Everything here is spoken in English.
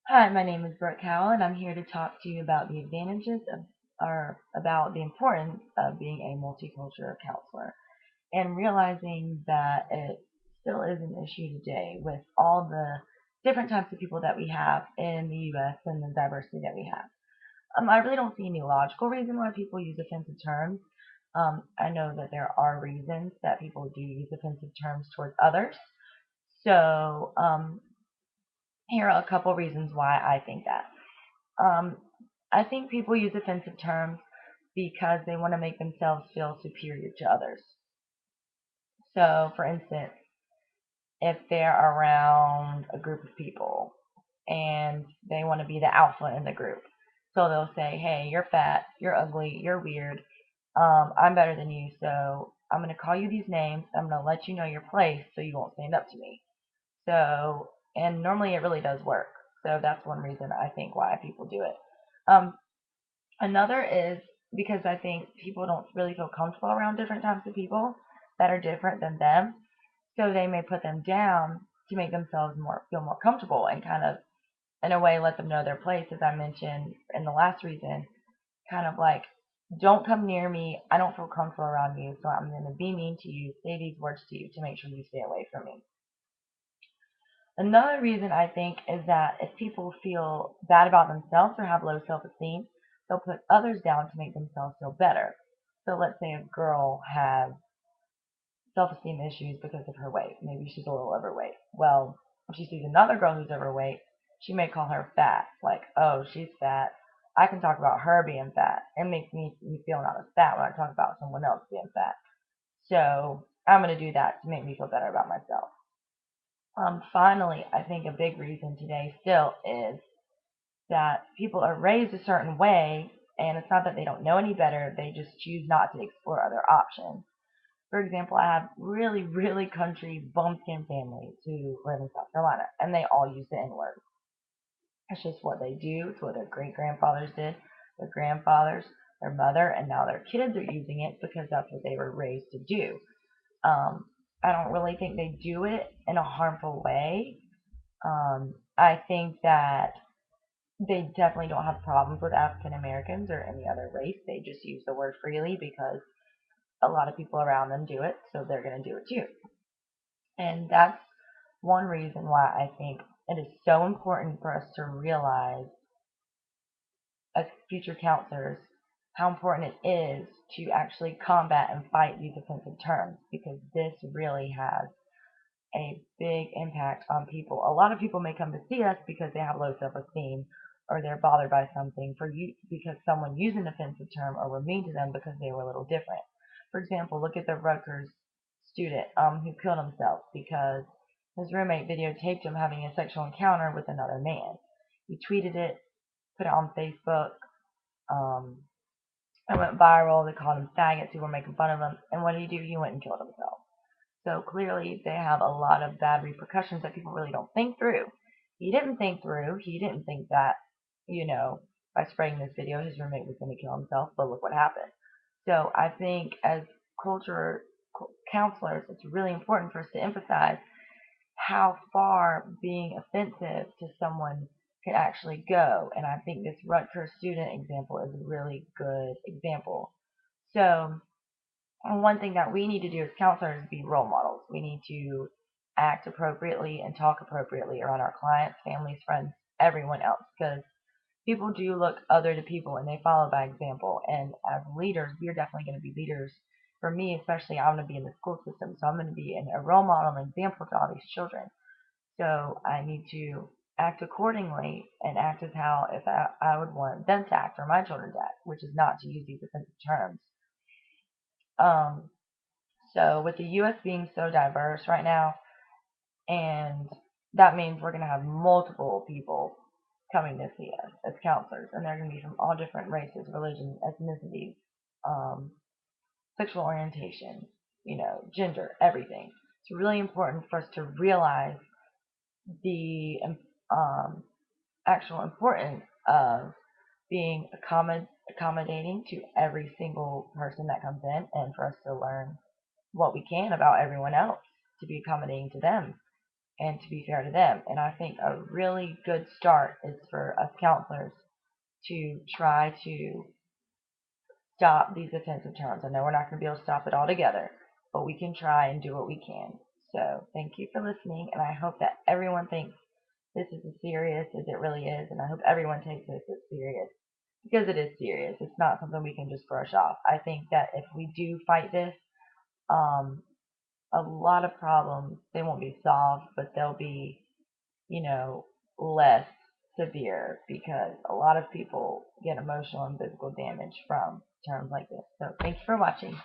Hi, my name is Brooke Howell, and I'm here to talk to you about the advantages of, or about the importance of being a multicultural counselor and realizing that it still is an issue today with all the different types of people that we have in the U.S. and the diversity that we have. I really don't see any logical reason why people use offensive terms. I know that there are reasons that people do use offensive terms towards others. So, here are a couple reasons why I think that. Um, I think people use offensive terms because they want to make themselves feel superior to others. So, for instance, if they're around a group of people and they want to be the alpha in the group, so they'll say, "Hey, you're fat, you're ugly, you're weird. I'm better than you, so I'm going to call you these names. I'm going to let you know your place so you won't stand up to me." So, and normally it really does work. So that's one reason I think why people do it. Um, Another is because I think people don't really feel comfortable around different types of people that are different than them. So they may put them down to make themselves more comfortable and kind of in a way let them know their place, as I mentioned in the last reason, kind of like don't come near me. I don't feel comfortable around you, so I'm going to be mean to you, say these words to you to make sure you stay away from me. Another reason I think is that if people feel bad about themselves or have low self esteem, they'll put others down to make themselves feel better. So let's say a girl has self esteem issues because of her weight. Maybe she's a little overweight. Well, if she sees another girl who's overweight, she may call her fat. Like, oh, she's fat. I can talk about her being fat. It makes me feel not as fat when I talk about someone else being fat. So I'm going to do that to make me feel better about myself. Finally, I think a big reason today still is that people are raised a certain way, and it's not that they don't know any better, they just choose not to explore other options. For example, I have really, really country bumpkin families who live in South Carolina, and they all use the N word. It's just what they do, it's what their great grandfathers did, their grandfathers, their mother, and now their kids are using it because that's what they were raised to do. Um, I don't really think they do it in a harmful way. I think that they definitely don't have problems with African Americans or any other race. They just use the word freely because a lot of people around them do it, so they're going to do it too. And that's one reason why I think it is so important for us to realize as future counselors how important it is to actually combat and fight these offensive terms because this really has a big impact on people. A lot of people may come to see us because they have low self-esteem or they're bothered by something for you because someone used an offensive term or were mean to them because they were a little different. For example, look at the Rutgers student who killed himself because his roommate videotaped him having a sexual encounter with another man. He tweeted it, put it on Facebook. Um, it went viral. They called him faggots who were making fun of him. And what did he do? He went and killed himself. So clearly they have a lot of bad repercussions that people really don't think through. He didn't think through. He didn't think that, by spreading this video, his roommate was going to kill himself, but look what happened. So I think as culture counselors, it's really important for us to emphasize how far being offensive to someone can actually go. And I think this Rutgers student example is a really good example. So and one thing that we need to do as counselors is be role models. We need to act appropriately and talk appropriately around our clients, families, friends, everyone else, because people do look other to people and they follow by example. And as leaders, we are definitely going to be leaders. For me, especially, I'm going to be in the school system, so I'm going to be a role model and example to all these children. So I need to act accordingly and act as how if I would want them to act or my children to act, which is not to use these offensive terms. Um, So with the U.S. being so diverse right now, and that means we're going to have multiple people coming to see us as counselors, and they're going to be from all different races, religions, ethnicities, um, sexual orientation, gender, everything. It's really important for us to realize the actual importance of being accommodating to every single person that comes in, and for us to learn what we can about everyone else to be accommodating to them. and to be fair to them. And I think a really good start is for us counselors to try to stop these offensive terms. I know we're not going to be able to stop it altogether, but we can try and do what we can. So thank you for listening, and I hope that everyone thinks this is as serious as it really is, and I hope everyone takes this as serious because it is serious. It's not something we can just brush off. I think that if we do fight this, um, a lot of problems they won't be solved, but they'll be, you know, less severe because a lot of people get emotional and physical damage from terms like this. So thanks for watching.